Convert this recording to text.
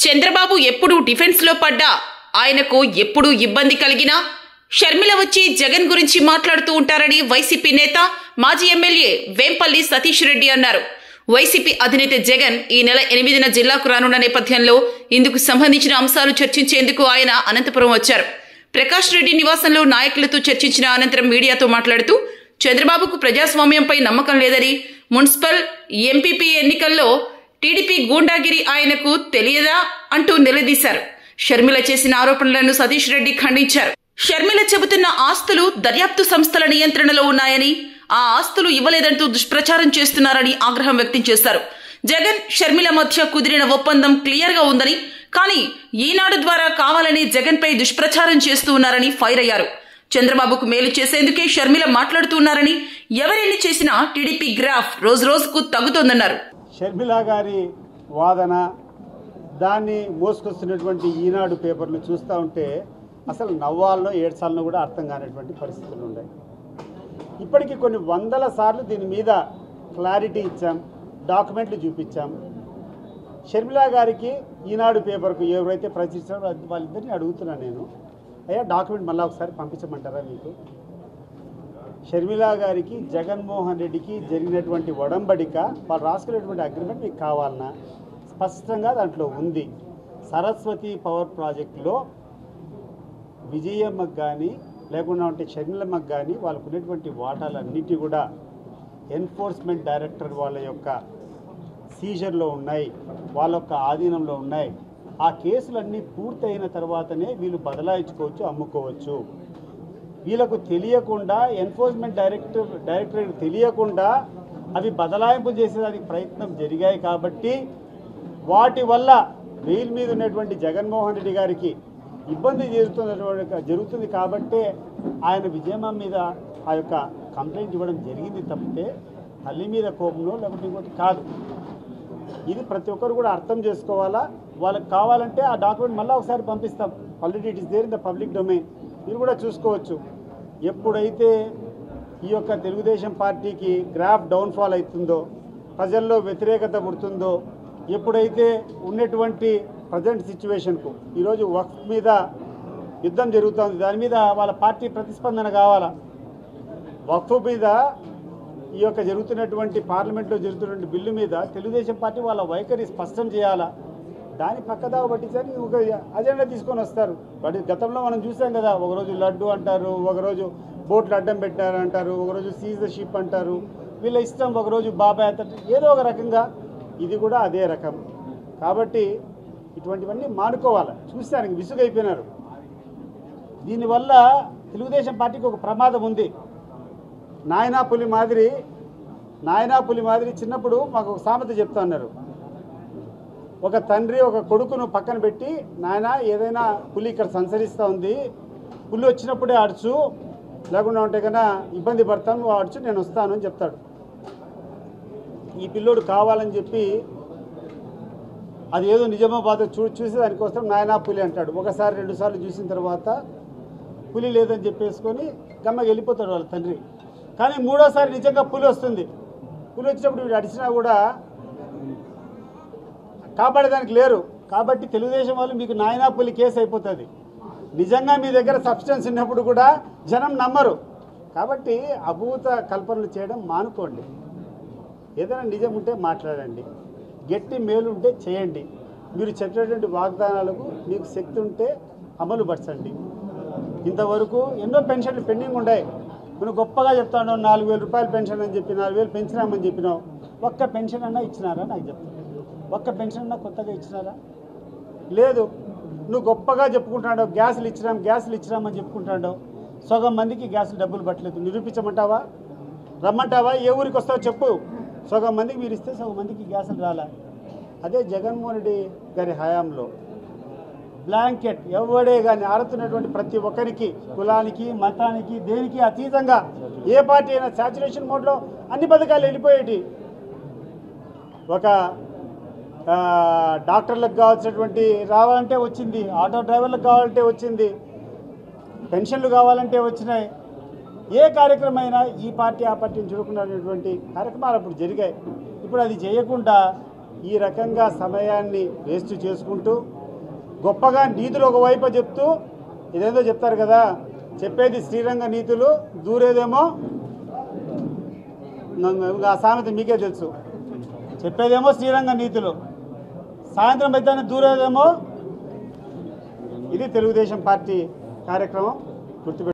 చంద్రబాబు ఎప్పుడు డిఫెన్స్ లో పడ్డా ఆయనకు ఎప్పుడు ఇబ్బంది కలిగినా షర్మిల వచ్చి జగన్ గురించి మాట్లాడుతూ ఉంటారని వైసీపీ నేత మాజీ ఎమ్మెల్యే వేంపల్లి సతీష్ రెడ్డి అన్నారు. వైసీపీ అధినేత జగన్ ఈ నెల 8న జిల్లాకు రానున్న నేపథ్యంలో ఇందుకు సంబంధించిన అంశాలు చర్చించేందుకు ఆయన అనంతపురం వచ్చారు. ప్రకాష్ రెడ్డి నివాసంలో నాయకులతో చర్చించిన అనంతరం మీడియాతో మాట్లాడుతూ చంద్రబాబుకు ప్రజాస్వామ్యంపై నమ్మకం లేదని, మున్సిపల్ ఎంపీపీ ఎన్నికల్లో టీడీపీ గూండాగిరి ఆయనకు తెలియదా అంటూ నిలదీశారు. షర్మిల చేసిన ఆరోపణలను సతీష్ రెడ్డి ఖండించారు. షర్మిల చెబుతున్న ఆస్తులు దర్యాప్తు సంస్థల నియంత్రణలో ఉన్నాయని, ఆ ఆస్తులు ఇవ్వలేదంటూ దుష్ప్రచారం చేస్తున్నారని ఆగ్రహం వ్యక్తం చేశారు. జగన్ షర్మిల మధ్య కుదిరిన ఒప్పందం క్లియర్ గా ఉందని, కానీ ఈనాడు ద్వారా కావాలని జగన్ పై దుష్ప్రచారం చేస్తూ ఉన్నారని ఫైర్ అయ్యారు. చంద్రబాబుకు మేలు చేసేందుకే షర్మిల మాట్లాడుతున్నారని, ఎవరెన్ని చేసినా టీడీపీ గ్రాఫ్ రోజు రోజుకు తగ్గుతోందన్నారు. షర్మిల గారి వాదన, దాన్ని మోసుకొస్తున్నటువంటి ఈనాడు పేపర్లు చూస్తూ ఉంటే అసలు నవ్వాలనో ఏడ్చాలనో కూడా అర్థం కానటువంటి పరిస్థితులు ఉన్నాయి. ఇప్పటికీ కొన్ని వందల సార్లు దీని మీద క్లారిటీ ఇచ్చాం, డాక్యుమెంట్లు చూపించాం. షర్మిల గారికి ఈనాడు పేపర్కు ఎవరైతే ప్రచురించారో వాళ్ళిద్దరిని అడుగుతున్నాను నేను, అయ్యా డాక్యుమెంట్ మళ్ళీ ఒకసారి పంపించమంటారా మీకు? షర్మిల గారికి జగన్మోహన్ రెడ్డికి జరిగినటువంటి ఒడంబడిక, వాళ్ళు రాసుకునేటువంటి అగ్రిమెంట్ మీకు కావాలన్నా స్పష్టంగా దాంట్లో ఉంది. సరస్వతి పవర్ ప్రాజెక్టులో విజయమ్మకు కానీ లేకుండా ఉంటే షర్మిలమ్మకు కానీ వాళ్ళకు ఉన్నటువంటి వాటాలన్నిటి కూడా ఎన్ఫోర్స్మెంట్ డైరెక్టర్ వాళ్ళ యొక్క సీజర్లో ఉన్నాయి, వాళ్ళ యొక్క ఆధీనంలో ఉన్నాయి. ఆ కేసులన్నీ పూర్తయిన తర్వాతనే వీళ్ళు బదలాయించుకోవచ్చు, అమ్ముకోవచ్చు. వీళ్ళకు తెలియకుండా, ఎన్ఫోర్స్మెంట్ డైరెక్టరేట్ తెలియకుండా అవి బదలాయింపు చేసేదానికి ప్రయత్నం జరిగాయి. కాబట్టి వాటి వల్ల బెయిల్ మీద ఉన్నటువంటి జగన్మోహన్ రెడ్డి గారికి ఇబ్బంది జరుగుతుంది. కాబట్టే ఆయన విజయమ్మ మీద ఆ యొక్క కంప్లైంట్ ఇవ్వడం జరిగింది తప్పితే తల్లి మీద కోపంలో లేకపోతే ఇంకోటి కాదు. ఇది ప్రతి ఒక్కరు కూడా అర్థం చేసుకోవాలా. వాళ్ళకి కావాలంటే ఆ డాక్యుమెంట్ మళ్ళీ ఒకసారి పంపిస్తాం. Already it is there in the public domain, మీరు కూడా చూసుకోవచ్చు. ఎప్పుడైతే ఈ యొక్క తెలుగుదేశం పార్టీకి గ్రాఫ్ డౌన్ఫాల్ అవుతుందో, ప్రజల్లో వ్యతిరేకత పుడుతుందో, ఎప్పుడైతే ఉన్నటువంటి ప్రజెంట్ సిచ్యువేషన్కు ఈరోజు వక్ఫ్ మీద యుద్ధం జరుగుతుంది, దాని మీద వాళ్ళ పార్టీ ప్రతిస్పందన కావాలా. వక్ఫ్ మీద ఈ యొక్క జరుగుతున్నటువంటి పార్లమెంట్లో జరుగుతున్నటువంటి బిల్లు మీద తెలుగుదేశం పార్టీ వాళ్ళ వైఖరి స్పష్టం చేయాలా. దాని పక్కదావ పట్టించని ఒక అజెండా తీసుకొని వస్తారు. వాటి గతంలో మనం చూసాం కదా, ఒకరోజు లడ్డు అంటారు, ఒకరోజు బోట్లు అడ్డం పెట్టారు అంటారు, ఒకరోజు సీజ్ ద షిప్ అంటారు. వీళ్ళ ఇష్టం, ఒకరోజు బాబాయ్ అంటారు, ఏదో ఒక రకంగా. ఇది కూడా అదే రకం. కాబట్టి ఇటువంటివన్నీ మానుకోవాలి. చూస్తానికి విసుగైపోయినారు. దీనివల్ల తెలుగుదేశం పార్టీకి ఒక ప్రమాదం ఉంది. నాయనా పులి మాదిరి చిన్నప్పుడు మాకు ఒక సామెత చెప్తా ఉన్నారు. ఒక తండ్రి ఒక కొడుకును పక్కన పెట్టి, నాయన ఏదైనా పులి ఇక్కడ సంచరిస్తూ ఉంది, పులి వచ్చినప్పుడే అడుచు, లేకుండా ఉంటే కన్నా ఇబ్బంది పడతాను, నువ్వు అడుచు, నేను వస్తాను అని చెప్తాడు. ఈ పిల్లోడు కావాలని చెప్పి అది ఏదో నిజమో బాధ చూసి దానికోసం నాయనా పులి అంటాడు. ఒకసారి 2 సార్లు చూసిన తర్వాత పులి లేదని చెప్పేసుకొని గమ్మకి వెళ్ళిపోతాడు వాళ్ళ తండ్రి. కానీ 3వసారి నిజంగా పులి వస్తుంది. పులి వచ్చినప్పుడు వీడు అడిచినా కూడా కాపాడేదానికి లేరు. కాబట్టి తెలుగుదేశం వాళ్ళు మీకు నాయనా పులి కేసు అయిపోతుంది. నిజంగా మీ దగ్గర సబ్స్టెన్స్ ఉన్నప్పుడు కూడా జనం నమ్మరు. కాబట్టి అభూత కల్పనలు చేయడం మానుకోండి. ఏదైనా నిజం ఉంటే మాట్లాడండి, గట్టి మేలు ఉంటే చేయండి. మీరు చెప్పినటువంటి వాగ్దానాలకు మీకు శక్తి ఉంటే అమలు పరచండి. ఇంతవరకు ఎన్నో పెన్షన్లు పెండింగ్ ఉన్నాయి. నువ్వు గొప్పగా చెప్తాను, 4,000 రూపాయలు పెన్షన్ అని చెప్పి 4,000 పెంచినామని చెప్పినావు. ఒక్క పెన్షన్ అన్నా ఇచ్చినారా నాకు చెప్తాను? ఒక్క పెన్షన్ అన్నా కొత్తగా ఇచ్చినారా? లేదు. నువ్వు గొప్పగా చెప్పుకుంటాడు, గ్యాసులు ఇచ్చినామని చెప్పుకుంటాడు. సగం మందికి గ్యాసులు డబ్బులు పట్టలేదు. నిరూపించమంటావా? రమ్మంటావా? ఏ ఊరికి వస్తావో చెప్పు. సగం మందికి మీరు ఇస్తే సగం మందికి గ్యాసులు రాలా. అదే జగన్మోహన్ రెడ్డి గారి హయాంలో బ్లాంకెట్ ఎవడే కానీ ఆరుతున్నటువంటి ప్రతి ఒక్కరికి, కులానికి, మతానికి, దేనికి అతీతంగా ఏ పార్టీ అయినా సాచురేషన్ మోడ్లో అన్ని పథకాలు వెళ్ళిపోయేటి. ఒక డాక్టర్లకు కావాల్సినటువంటి రావాలంటే వచ్చింది, ఆటో డ్రైవర్లకు కావాలంటే వచ్చింది, పెన్షన్లు కావాలంటే వచ్చినాయి. ఏ కార్యక్రమం అయినా ఈ పార్టీ ఆ పార్టీని చూడకున్నటువంటి కార్యక్రమాలు అప్పుడు జరిగాయి. ఇప్పుడు అది చేయకుండా ఈ రకంగా సమయాన్ని వేస్ట్ చేసుకుంటూ గొప్పగా నీతులు ఒకవైపు చెప్తూ ఇదేదో చెప్తారు కదా, చెప్పేది శ్రీరంగ నీతులు, దూరేదేమో ఆ సామెత మీకే తెలుసు. చెప్పేదేమో శ్రీరంగ నీతులు, సాయంత్రం అయితే దూరేదేమో. ఇది తెలుగుదేశం పార్టీ కార్యక్రమం. గుర్తుపెట్టు.